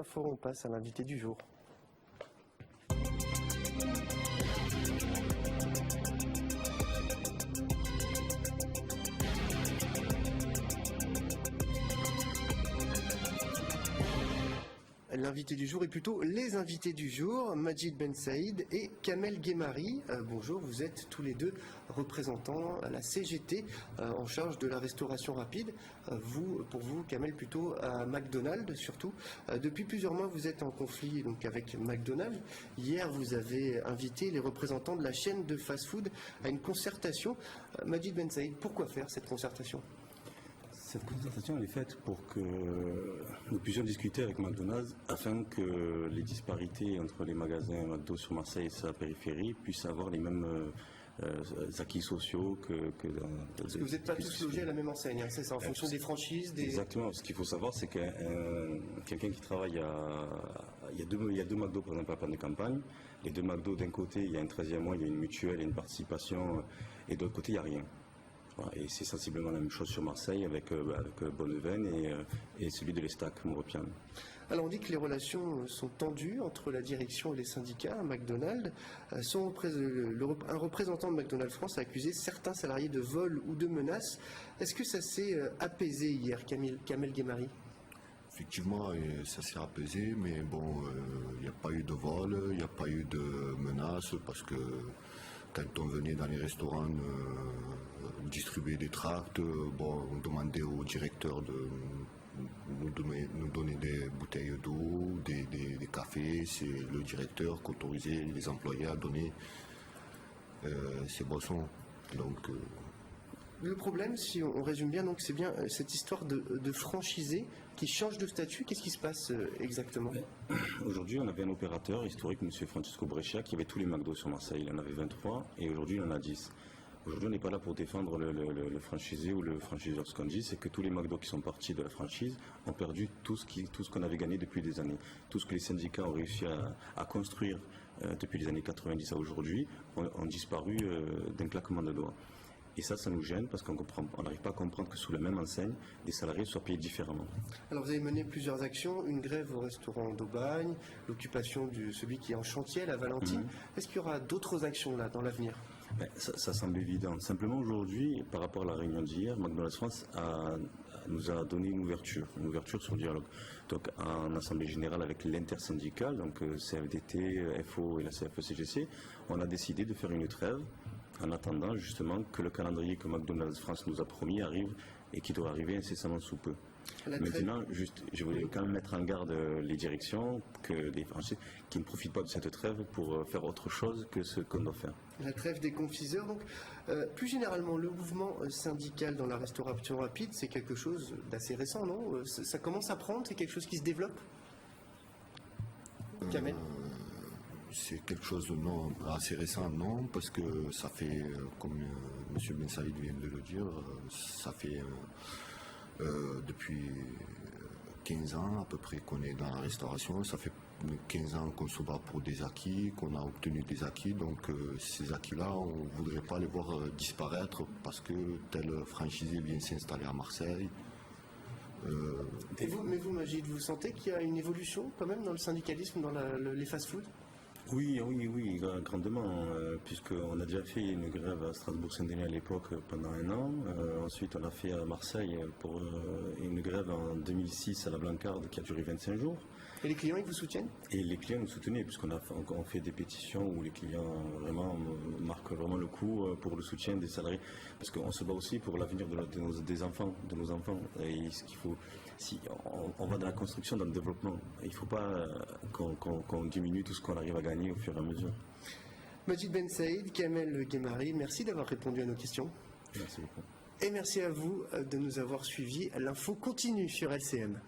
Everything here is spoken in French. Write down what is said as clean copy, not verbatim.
Info, on passe à l'invité du jour. L'invité du jour est plutôt les invités du jour, Majid Ben Saïd et Kamel Ghemari. Bonjour, vous êtes tous les deux représentants à la CGT en charge de la restauration rapide. Pour vous, Kamel, plutôt à McDonald's surtout. Depuis plusieurs mois, vous êtes en conflit donc, avec McDonald's. Hier, vous avez invité les représentants de la chaîne de fast-food à une concertation. Majid Ben Saïd, pourquoi faire cette concertation ? Cette concertation elle est faite pour que nous puissions discuter avec McDonald's afin que les disparités entre les magasins McDo sur Marseille et sa périphérie puissent avoir les mêmes acquis sociaux que dans... Parce que vous n'êtes pas tous logés à la même enseigne, hein, c'est ça, en fonction des franchises Exactement, ce qu'il faut savoir c'est que quelqu'un qui travaille il y a deux McDo par exemple à Panne de Campagne. Les deux McDo d'un côté il y a un 13e mois, il y a une mutuelle, il y a une participation et de l'autre côté il n'y a rien. Et c'est sensiblement la même chose sur Marseille avec Bonneveine et celui de l'Estac, Maurepian. Alors on dit que les relations sont tendues entre la direction et les syndicats à McDonald's. Un représentant de McDonald's France a accusé certains salariés de vol ou de menaces. Est-ce que ça s'est apaisé hier, Kamel Ghemari ? Effectivement, ça s'est apaisé, mais bon, il n'y a pas eu de vol, il n'y a pas eu de menaces, parce que quand on venait dans les restaurants distribuer des tracts, on demandait au directeur de nous donner des bouteilles d'eau, des cafés. C'est le directeur qui autorisait les employés à donner ces boissons. Donc, le problème, si on résume bien, donc c'est bien cette histoire de franchisé qui change de statut. Qu'est-ce qui se passe exactement ? Aujourd'hui, on avait un opérateur historique, M. Francisco Brescia, qui avait tous les McDo sur Marseille. Il en avait 23 et aujourd'hui, il en a 10. Aujourd'hui, on n'est pas là pour défendre le franchisé ou le franchiseur. Ce qu'on dit, c'est que tous les McDo qui sont partis de la franchise ont perdu tout ce qu'on avait gagné depuis des années. Tout ce que les syndicats ont réussi à construire depuis les années 90 à aujourd'hui ont disparu d'un claquement de doigts. Et ça nous gêne parce qu'on n'arrive pas à comprendre que sous la même enseigne, des salariés soient payés différemment. Alors vous avez mené plusieurs actions, une grève au restaurant d'Aubagne, l'occupation de celui qui est en chantier à la Valentine. Est-ce qu'il y aura d'autres actions là dans l'avenir ? Ça semble évident. Simplement aujourd'hui, par rapport à la réunion d'hier, McDonald's France nous a donné une ouverture sur le dialogue. Donc en assemblée générale avec l'intersyndicale, donc CFDT, FO et la CFE-CGC, on a décidé de faire une trêve en attendant justement que le calendrier que McDonald's France nous a promis arrive et qui doit arriver incessamment sous peu. Maintenant, je voulais quand même mettre en garde les directions, que les Français qui ne profitent pas de cette trêve pour faire autre chose que ce qu'on doit faire. La trêve des confiseurs, donc plus généralement, le mouvement syndical dans la restauration rapide, c'est quelque chose d'assez récent, non ? Ça commence à prendre, c'est quelque chose qui se développe ? Kamel ? C'est quelque chose de assez récent, non, parce que ça fait, comme M. Ben Saïd vient de le dire, ça fait depuis 15 ans à peu près qu'on est dans la restauration. Ça fait 15 ans qu'on se bat pour des acquis, qu'on a obtenu des acquis. Donc ces acquis-là, on ne voudrait pas les voir disparaître parce que tel franchisé vient s'installer à Marseille. Mais vous, Majid, vous sentez qu'il y a une évolution quand même dans le syndicalisme, dans les fast-foods ? Oui, grandement, puisqu'on a déjà fait une grève à Strasbourg-Saint-Denis à l'époque pendant 1 an. Ensuite, on a fait à Marseille pour une grève en 2006 à la Blancarde qui a duré 25 jours. Et les clients, ils vous soutiennent ? Et les clients nous soutenaient, puisqu'on fait des pétitions où les clients vraiment marquent vraiment le coup pour le soutien des salariés. Parce qu'on se bat aussi pour l'avenir de nos enfants. Et ce qu'il faut, si on va dans la construction, dans le développement, il ne faut pas qu'on diminue tout ce qu'on arrive à gagner au fur et à mesure. Majid Ben Saïd, Kamel Ghemari, merci d'avoir répondu à nos questions. Merci beaucoup. Et merci à vous de nous avoir suivis. L'info continue sur LCM.